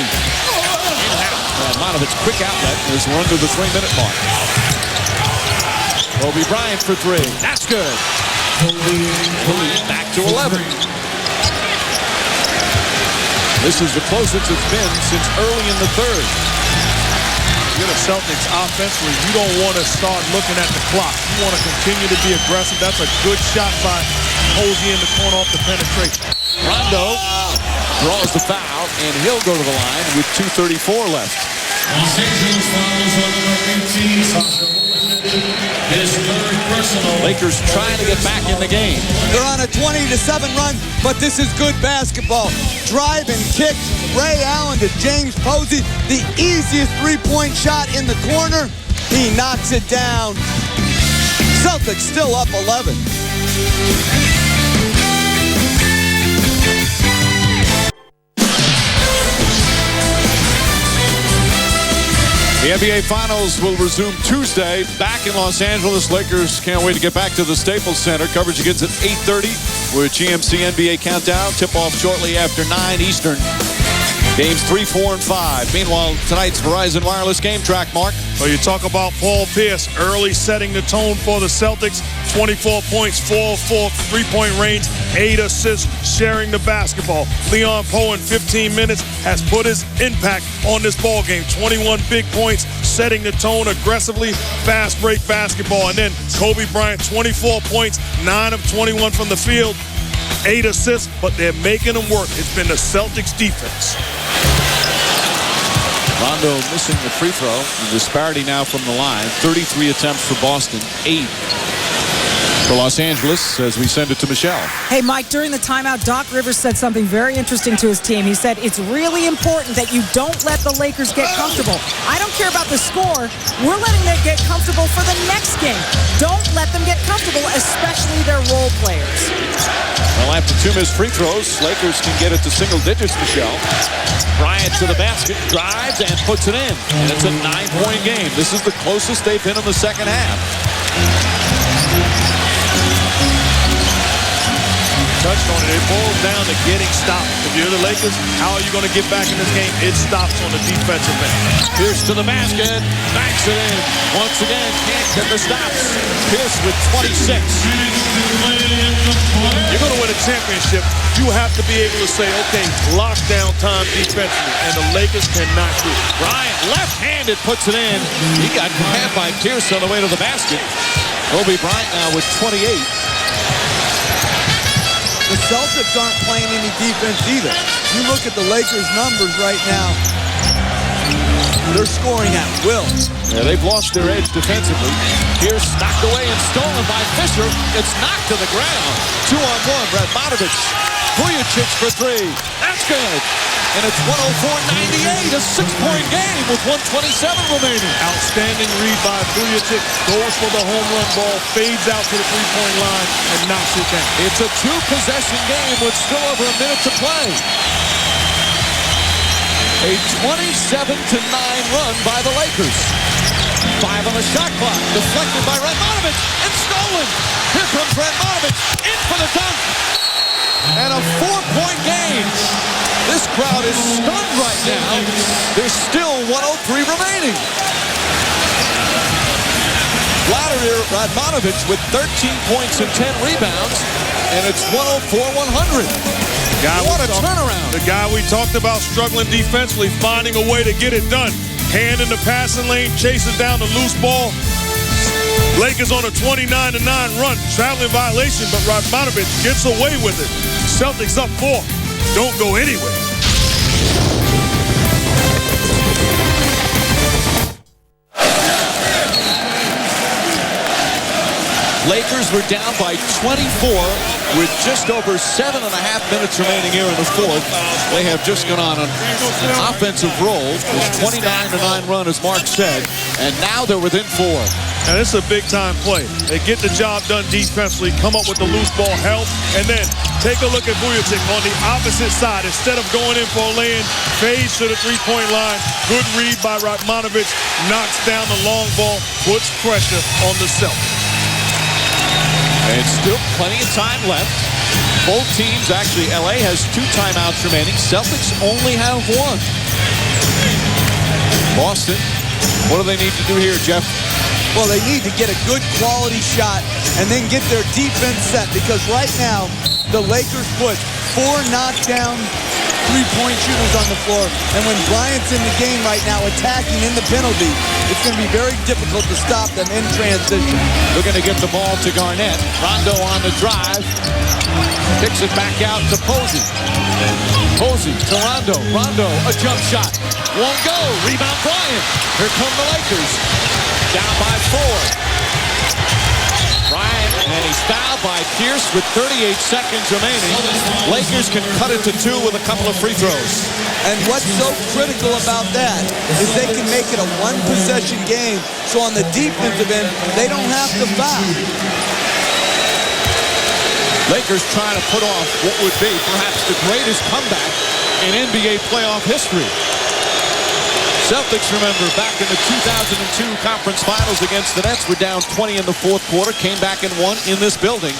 Radmanovich, quick outlet as we're under the 3-minute mark. Kobe Bryant for 3. That's good. Back to 11. This is the closest it's been since early in the third. You're the Celtics offensively. You don't want to start looking at the clock. You want to continue to be aggressive. That's a good shot by Hosey in the corner off the penetration. Rondo draws the foul, and he'll go to the line with 2:34 left. Los Angeles fouls on number 18. His third personal. Lakers trying to get back in the game. They're on a 20-7 run, but this is good basketball. Drive and kick. Ray Allen to James Posey. The easiest three-point shot in the corner. He knocks it down. Celtics still up 11. The NBA Finals will resume Tuesday back in Los Angeles. Lakers can't wait to get back to the Staples Center. Coverage begins at 8:30 with GMC NBA Countdown. Tip-off shortly after 9 Eastern. Games 3, 4, and 5. Meanwhile, tonight's Verizon Wireless game track, Mark. Well, you talk about Paul Pierce early setting the tone for the Celtics. 24 points, 4 of 4 3-point range, 8 assists, sharing the basketball. Leon Poe in 15 minutes has put his impact on this ball game. 21 big points, setting the tone aggressively, fast break basketball. And then Kobe Bryant, 24 points, 9 of 21 from the field, 8 assists, but they're making them work. It's been the Celtics defense. Rondo missing the free throw. The disparity now from the line. 33 attempts for Boston, 8 for Los Angeles as we send it to Michelle. Hey, Mike, during the timeout, Doc Rivers said something very interesting to his team. He said, it's really important that you don't let the Lakers get comfortable. I don't care about the score. We're letting them get comfortable for the next game. Don't let them get comfortable, especially their role players. Well, after 2 missed free throws, Lakers can get it to single digits, Michelle. Bryant to the basket, drives, and puts it in. And it's a 9-point game. This is the closest they've been in the second half. Touched on it. It boils down to getting stops. If you're the Lakers, how are you going to get back in this game? It stops on the defensive end. Pierce to the basket, backs it in. Once again, can't get the stops. Pierce with 26. You're going to win a championship. You have to be able to say, okay, lockdown time defensively, and the Lakers cannot do it. Bryant, left-handed, puts it in. He got grabbed by Pierce on the way to the basket. Kobe Bryant now with 28. The Celtics aren't playing any defense either. You look at the Lakers' numbers right now. They're scoring at will. Yeah, they've lost their edge defensively. Pierce knocked away and stolen by Fisher. It's knocked to the ground. 2-on-1, Radmanovich. Vujacic for 3. That's good. And it's 104-98, a 6-point game with 127 remaining. Outstanding read by Vujacic. Goes for the home run ball, fades out to the three-point line, and knocks it down. It's a 2-possession game with still over a minute to play. A 27-9 run by the Lakers. 5 on the shot clock, deflected by Radmanovich, and stolen. Here comes Radmanovich, in for the dunk. And a 4-point game. This crowd is stunned right now. There's still 103 remaining. Vladimir Radmanovich with 13 points and 10 rebounds, and it's 104-100. What a turnaround. The guy we talked about struggling defensively, finding a way to get it done. Hand in the passing lane, chases down the loose ball. Lakers on a 29-9 run. Traveling violation, but Radmanovich gets away with it. Celtics up 4. Don't go anywhere. Lakers were down by 24 with just over 7.5 minutes remaining here in the fourth. They have just gone on an offensive roll. This 29-9 run, as Mark said, and now they're within 4. Now, this is a big-time play. They get the job done defensively, come up with the loose ball help, and then take a look at Vujacic on the opposite side. Instead of going in for a lay-in, fades to the three-point line. Good read by Radmanovich, knocks down the long ball, puts pressure on the Celtics. And still plenty of time left. Both teams, actually, LA has 2 timeouts remaining. Celtics only have 1. Boston, what do they need to do here, Jeff? Well, they need to get a good quality shot and then get their defense set, because right now the Lakers put 4 knockdown three-point shooters on the floor, and when Bryant's in the game right now attacking in the penalty, it's going to be very difficult to stop them in transition. Looking to get the ball to Garnett. Rondo on the drive. Kicks it back out to Posey. Posey to Rondo. Rondo, a jump shot. Won't go. Rebound Bryant. Here come the Lakers. Down by 4. Bryant, and he's fouled by Pierce with 38 seconds remaining. Lakers can cut it to 2 with a couple of free throws. And what's so critical about that is they can make it a one-possession game, so on the defensive end, they don't have to foul. Lakers trying to put off what would be perhaps the greatest comeback in NBA playoff history. Celtics, remember, back in the 2002 conference finals against the Nets, were down 20 in the fourth quarter, came back and won in this building.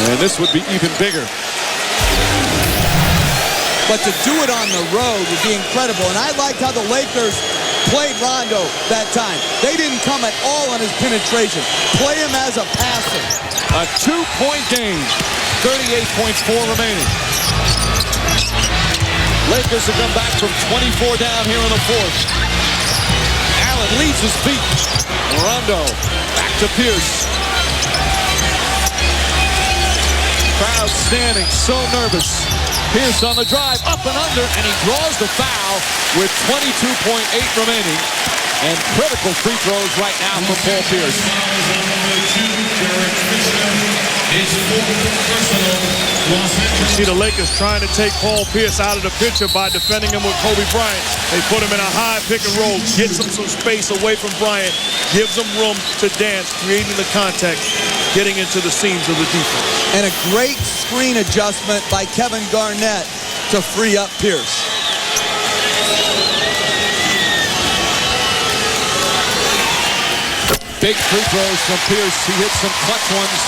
And this would be even bigger. But to do it on the road would be incredible. And I liked how the Lakers played Rondo that time. They didn't come at all on his penetration. Play him as a passer. A 2-point game. 38.4 remaining. Lakers have come back from 24 down here in the fourth. Allen leaves his feet. Rondo back to Pierce. Crowd standing, so nervous. Pierce on the drive, up and under, and he draws the foul with 22.8 remaining. And critical free throws right now from Paul Pierce. You see the Lakers trying to take Paul Pierce out of the picture by defending him with Kobe Bryant. They put him in a high pick and roll, gets him some space away from Bryant, gives him room to dance, creating the contact, getting into the seams of the defense. And a great screen adjustment by Kevin Garnett to free up Pierce. Big free throws from Pierce. He hit some clutch ones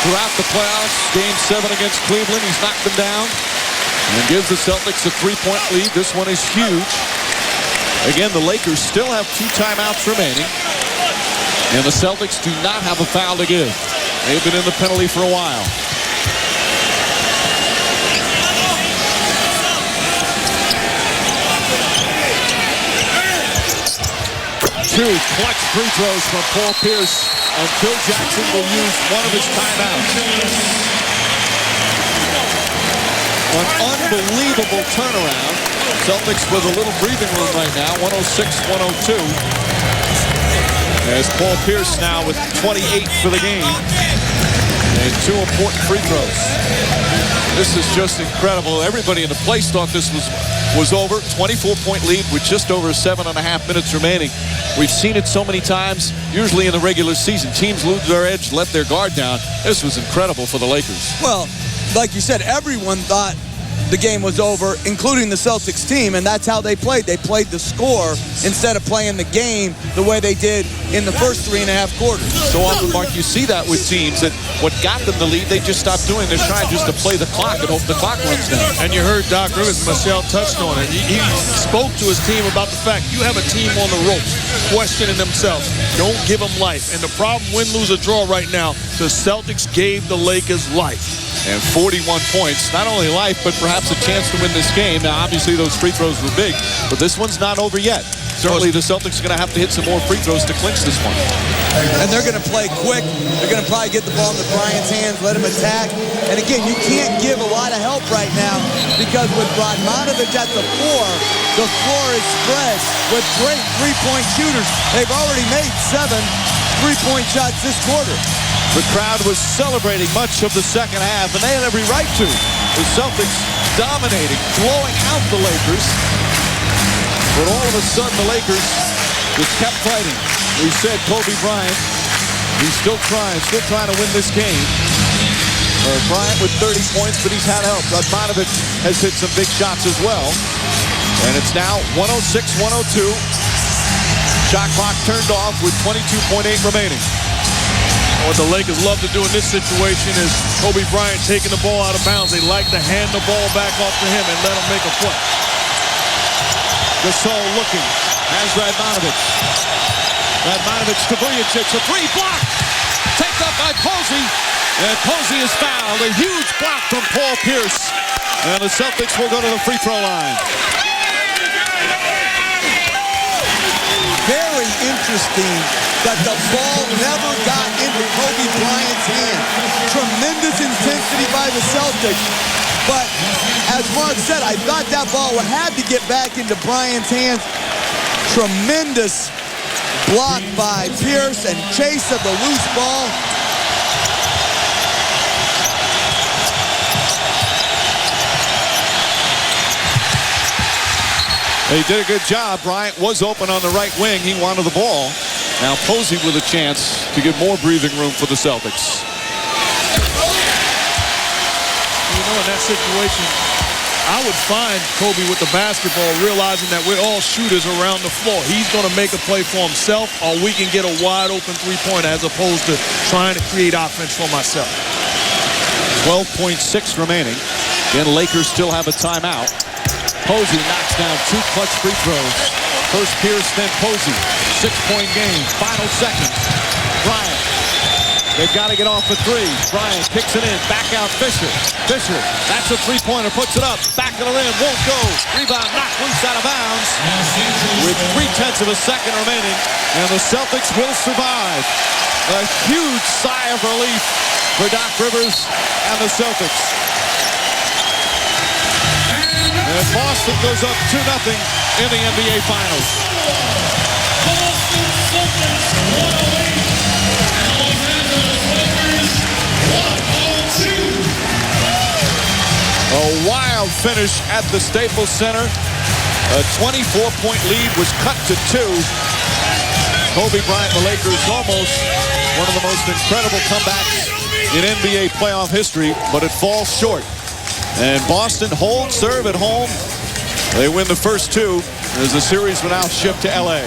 throughout the playoffs. Game 7 against Cleveland. He's knocked them down and gives the Celtics a 3-point lead. This one is huge. Again, the Lakers still have 2 timeouts remaining. And the Celtics do not have a foul to give. They've been in the penalty for a while. 2 clutch free throws from Paul Pierce, and Phil Jackson will use one of his timeouts. An unbelievable turnaround. Celtics with a little breathing room right now, 106-102. As Paul Pierce now with 28 for the game. And 2 important free throws. This is just incredible. Everybody in the place thought this was over. 24-point lead with just over 7.5 minutes remaining. We've seen it so many times, usually in the regular season. Teams lose their edge, let their guard down. This was incredible for the Lakers. Well, like you said, everyone thought the game was over, including the Celtics team, and that's how they played. They played the score instead of playing the game the way they did in the first 3.5 quarters. So often, Mark, you see that with teams that what got them the lead, they just stopped doing. They're trying just to play the clock and hope the clock runs down. And you heard Doc Rivers, Michelle touched on it. He spoke to his team about the fact you have a team on the ropes, questioning themselves. Don't give them life. And the problem, win, lose, or draw right now, the Celtics gave the Lakers life. And 41 points, not only life, but perhaps a chance to win this game. Now, obviously, those free throws were big, but this one's not over yet. Certainly, the Celtics are going to have to hit some more free throws to clinch this one. And they're going to play quick. They're going to probably get the ball into Bryant's hands, let him attack. And again, you can't give a lot of help right now because with Radmanovich at the 4, the floor is spread with great three-point shooters. They've already made 7 three-point shots this quarter. The crowd was celebrating much of the second half, and they had every right to. The Celtics dominating, blowing out the Lakers. But all of a sudden, the Lakers just kept fighting. We said Kobe Bryant, he's still trying to win this game. Bryant with 30 points, but he's had help. Radmanovich has hit some big shots as well. And it's now 106-102. Shot clock turned off with 22.8 remaining. What the Lakers love to do in this situation is Kobe Bryant taking the ball out of bounds. They like to hand the ball back off to him and let him make a play. Gasol looking. Has Radmanovic. Radmanovic to Vujacic. A three block. Taken up by Posey. And Posey is fouled. A huge block from Paul Pierce. And the Celtics will go to the free throw line. Very interesting that the ball never got into Kobe Bryant's hand. Tremendous intensity by the Celtics. But as Mark said, I thought that ball had to get back into Bryant's hands. Tremendous block by Pierce and chase of the loose ball. He did a good job. Bryant was open on the right wing. He wanted the ball. Now Posey with a chance to give more breathing room for the Celtics. You know, in that situation, I would find Kobe with the basketball, realizing that we're all shooters around the floor. He's going to make a play for himself, or we can get a wide open three-pointer as opposed to trying to create offense for myself. 12.6 remaining. Again, Lakers still have a timeout. Posey knocks down two clutch free throws. First Pierce, then Posey. 6-point game. Final seconds. Bryant. They've got to get off a three. Bryant kicks it in. Back out Fisher. Fisher. That's a three-pointer. Puts it up. Back of the rim. Won't go. Rebound knocked loose out of bounds. With 0.3 of a second remaining. And the Celtics will survive. A huge sigh of relief for Doc Rivers and the Celtics. And Boston goes up 2-0 in the NBA Finals. Boston Celtics 108. Los Angeles Lakers 102. A wild finish at the Staples Center. A 24-point lead was cut to 2. Kobe Bryant, the Lakers, almost one of the most incredible comebacks in NBA playoff history, but it falls short. And Boston holds serve at home. They win the first two as the series will now shift to LA.